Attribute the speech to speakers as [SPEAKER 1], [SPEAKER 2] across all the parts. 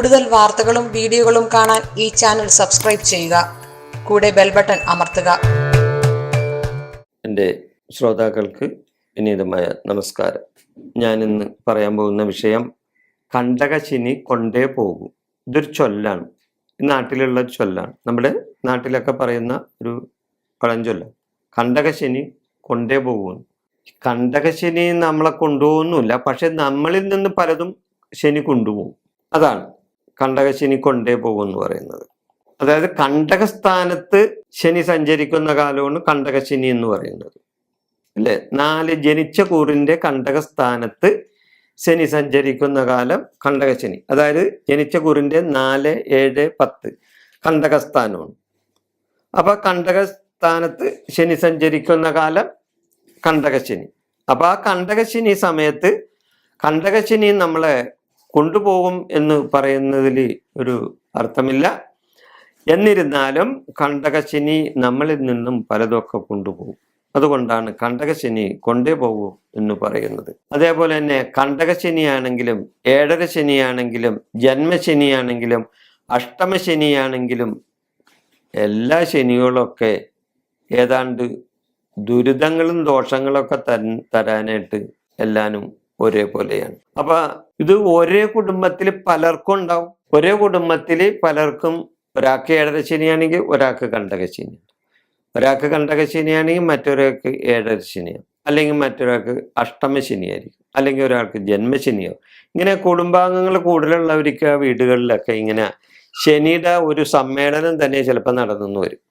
[SPEAKER 1] കൂടുതൽ വാർത്തകളും വീഡിയോകളും കാണാൻ ഈ ചാനൽ സബ്സ്ക്രൈബ് ചെയ്യുക. കൂടെ ബെൽ ബട്ടൺ അമർത്തുക.
[SPEAKER 2] എൻ്റെ ശ്രോതാക്കൾക്ക് വിനീതമായ നമസ്കാരം. ഞാൻ ഇന്ന് പറയാൻ പോകുന്ന വിഷയം കണ്ടകശനി കൊണ്ടേ പോകും. ഇതൊരു ചൊല്ലാണ്, ഈ നാട്ടിലുള്ള ചൊല്ലാണ്. നമ്മുടെ നാട്ടിലൊക്കെ പറയുന്ന ഒരു പഴഞ്ചൊല്ലാണ്. കണ്ടകശനി കൊണ്ടേ പോകും. കണ്ടകശനി നമ്മളെ കൊണ്ടുപോകുന്നില്ല, പക്ഷെ നമ്മളിൽ നിന്ന് പലതും ശനി കൊണ്ടുപോകും. അതാണ് കണ്ടകശനി കൊണ്ടേ പോകും എന്ന് പറയുന്നത്. അതായത് കണ്ടകസ്ഥാനത്ത് ശനി സഞ്ചരിക്കുന്ന കാലമാണ് കണ്ടകശനി എന്ന് പറയുന്നത്, അല്ലെ? 4 ജനിച്ച കൂറിന്റെ കണ്ടകസ്ഥാനത്ത് ശനി സഞ്ചരിക്കുന്ന കാലം കണ്ടകശനി. അതായത് ജനിച്ച കൂറിന്റെ 4, 7, 10 കണ്ടകസ്ഥാനമാണ്. അപ്പൊ കണ്ടകസ്ഥാനത്ത് ശനി സഞ്ചരിക്കുന്ന കാലം കണ്ടകശനി. അപ്പൊ ആ കണ്ടകശനി സമയത്ത് കണ്ടകശനി നമ്മളെ കൊണ്ടുപോകും എന്ന് പറയുന്നതിൽ ഒരു അർത്ഥമില്ല. എന്നിരുന്നാലും കണ്ടകശനി നമ്മളിൽ നിന്നും പലതൊക്കെ കൊണ്ടുപോകും. അതുകൊണ്ടാണ് കണ്ടകശനി കൊണ്ടേ പോകും എന്ന് പറയുന്നത്. അതേപോലെ തന്നെ കണ്ടകശനിയാണെങ്കിലും, ഏഴര ശനിയാണെങ്കിലും, ജന്മശനിയാണെങ്കിലും, അഷ്ടമശനിയാണെങ്കിലും എല്ലാ ശനികളൊക്കെ ഏതാണ്ട് ദുരിതങ്ങളും ദോഷങ്ങളൊക്കെ തരാനായിട്ട് എല്ലാനും ഒരേപോലെയാണ്. അപ്പൊ ഇത് ഒരേ കുടുംബത്തിൽ പലർക്കും ഉണ്ടാവും. ഒരേ കുടുംബത്തിൽ പലർക്കും ഒരാൾക്ക് ഏഴര ശനിയാണെങ്കിൽ ഒരാൾക്ക് കണ്ടകശനി, ഒരാൾക്ക് കണ്ടകശനിയാണെങ്കിൽ മറ്റൊരാൾക്ക് ഏഴര ശനിയാവും, അല്ലെങ്കിൽ മറ്റൊരാൾക്ക് അഷ്ടമശനിയായിരിക്കും, അല്ലെങ്കിൽ ഒരാൾക്ക് ജന്മശനിയാവും. ഇങ്ങനെ കുടുംബാംഗങ്ങൾ കൂടുതലുള്ളവർക്ക് ആ വീടുകളിലൊക്കെ ഇങ്ങനെ ശനിയുടെ ഒരു സമ്മേളനം തന്നെ ചിലപ്പോൾ നടന്നു വരും.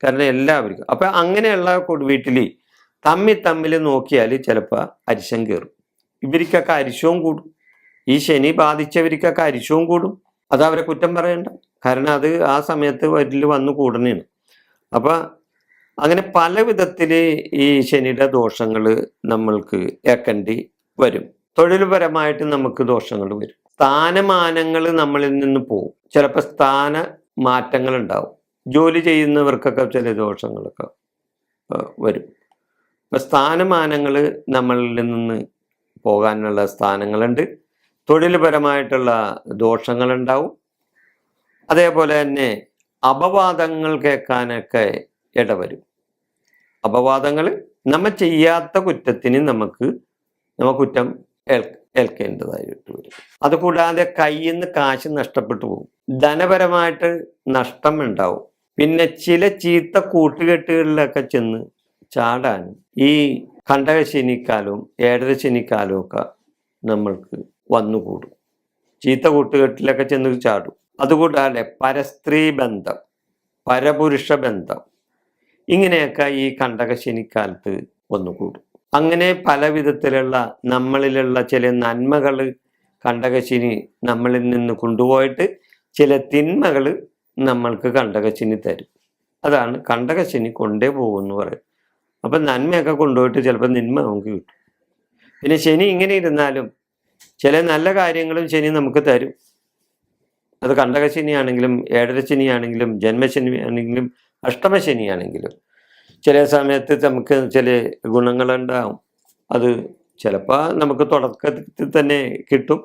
[SPEAKER 2] കാരണം എല്ലാവർക്കും അപ്പൊ അങ്ങനെയുള്ള വീട്ടിൽ തമ്മിൽ നോക്കിയാൽ ചിലപ്പോൾ അരിശം കയറും. ഇവർക്കൊക്കെ അരിശവും കൂടും. ഈ ശനി ബാധിച്ചവർക്കൊക്കെ അരിശവും കൂടും. അത് അവരെ കുറ്റം പറയണ്ട, കാരണം അത് ആ സമയത്ത് വരിൽ വന്ന് കൂടുന്നതാണ്. അപ്പൊ അങ്ങനെ പല വിധത്തിൽ ഈ ശനിയുടെ ദോഷങ്ങൾ നമ്മൾക്ക് ഏക്കേണ്ടി വരും. തൊഴിൽപരമായിട്ട് നമുക്ക് ദോഷങ്ങൾ വരും. സ്ഥാനമാനങ്ങൾ നമ്മളിൽ നിന്ന് പോകും. ചിലപ്പോൾ സ്ഥാന മാറ്റങ്ങൾ ഉണ്ടാവും. ജോലി ചെയ്യുന്നവർക്കൊക്കെ ചില ദോഷങ്ങളൊക്കെ വരും. അപ്പം സ്ഥാനമാനങ്ങൾ നമ്മളിൽ നിന്ന് പോകാനുള്ള സ്ഥാനങ്ങളുണ്ട്. തൊഴിൽപരമായിട്ടുള്ള ദോഷങ്ങളുണ്ടാവും. അതേപോലെ തന്നെ അപവാദങ്ങൾ കേൾക്കാനൊക്കെ ഇടവരും. അപവാദങ്ങൾ നമ്മൾ ചെയ്യാത്ത കുറ്റത്തിന് നമുക്ക് കുറ്റം ഏൽക്കേണ്ടതായിട്ട് വരും. അതുകൂടാതെ കയ്യിൽ നിന്ന് കാശ് നഷ്ടപ്പെട്ടു പോകും. ധനപരമായിട്ട് നഷ്ടം ഉണ്ടാവും. പിന്നെ ചില ചീത്ത കൂട്ടുകെട്ടുകളിലൊക്കെ ചെന്ന് ചാടാൻ ഈ കണ്ടകശനിക്കാലവും ഏഴര ശനിക്കാലവും ഒക്കെ നമ്മൾക്ക് വന്നുകൂടും. ചീത്ത കൂട്ടുകെട്ടിലൊക്കെ ചെന്ന് ചാടും. അതുകൂടാതെ പരസ്ത്രീ ബന്ധം, പരപുരുഷ ബന്ധം, ഇങ്ങനെയൊക്കെ ഈ കണ്ടകശനിക്കാലത്ത് വന്നുകൂടും. അങ്ങനെ പല വിധത്തിലുള്ള നമ്മളിലുള്ള ചില നന്മകൾ കണ്ടകശനി നമ്മളിൽ നിന്ന് കൊണ്ടുപോയിട്ട് ചില തിന്മകൾ നമ്മൾക്ക് കണ്ടകശനി തരും. അതാണ് കണ്ടകശനി കൊണ്ടേ പോകുമെന്ന് പറയും. അപ്പം നന്മയൊക്കെ കൊണ്ടുപോയിട്ട് ചിലപ്പോൾ തിന്മ നമുക്ക് കിട്ടും. പിന്നെ ശനി ഇങ്ങനെ ഇരുന്നാലും ചില നല്ല കാര്യങ്ങളും ശനി നമുക്ക് തരും. അത് കണ്ടകശനിയാണെങ്കിലും, ഏഴര ശനിയാണെങ്കിലും, ജന്മശനി ആണെങ്കിലും, അഷ്ടമശനിയാണെങ്കിലും ചില സമയത്ത് നമുക്ക് ചില ഗുണങ്ങളുണ്ടാവും. അത് ചിലപ്പോൾ നമുക്ക് തുടക്കത്തിൽ തന്നെ കിട്ടും.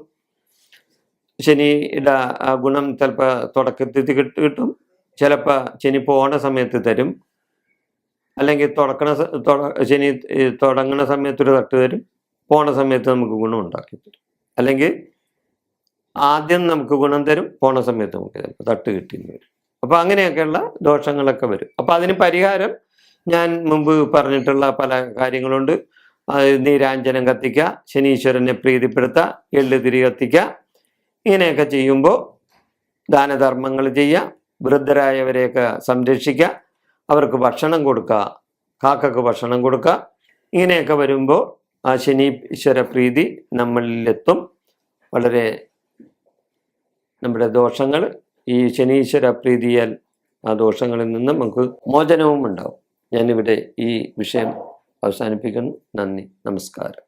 [SPEAKER 2] ശനിയുടെ ആ ഗുണം ചിലപ്പോൾ തുടക്കത്തിൽ കിട്ടും. ചിലപ്പോൾ ശനി പോണ സമയത്ത് തരും. അല്ലെങ്കിൽ ശനി തുടങ്ങുന്ന സമയത്തൊരു തട്ട് തരും, പോണ സമയത്ത് നമുക്ക് ഗുണം ഉണ്ടാക്കി തരും. അല്ലെങ്കിൽ ആദ്യം നമുക്ക് ഗുണം തരും, പോണ സമയത്ത് നമുക്ക് ചിലപ്പോൾ തട്ട് കിട്ടിയെന്ന് വരും. അപ്പോൾ അങ്ങനെയൊക്കെയുള്ള ദോഷങ്ങളൊക്കെ വരും. അപ്പോൾ അതിന് പരിഹാരം ഞാൻ മുമ്പ് പറഞ്ഞിട്ടുള്ള പല കാര്യങ്ങളുണ്ട്. നീരാഞ്ജനം കത്തിക്കുക, ശനീശ്വരനെ പ്രീതിപ്പെടുത്തുക, എള്ളുതിരി കത്തിക്കുക, ഇങ്ങനെയൊക്കെ ചെയ്യുമ്പോൾ ദാനധർമ്മങ്ങൾ ചെയ്യുക, വൃദ്ധരായവരെയൊക്കെ സംരക്ഷിക്കുക, അവർക്ക് ഭക്ഷണം കൊടുക്കുക, കാക്കക്ക് ഭക്ഷണം കൊടുക്കുക. ഇങ്ങനെയൊക്കെ വരുമ്പോൾ ആ ശനീശ്വര പ്രീതി നമ്മളിലെത്തും. വളരെ നമ്മുടെ ദോഷങ്ങൾ ഈ ശനീശ്വര പ്രീതിയാൽ ആ ദോഷങ്ങളിൽ നിന്ന് നമുക്ക് മോചനവും ഉണ്ടാവും. ഞാനിവിടെ ഈ വിഷയം അവസാനിപ്പിക്കുന്നു. നന്ദി, നമസ്കാരം.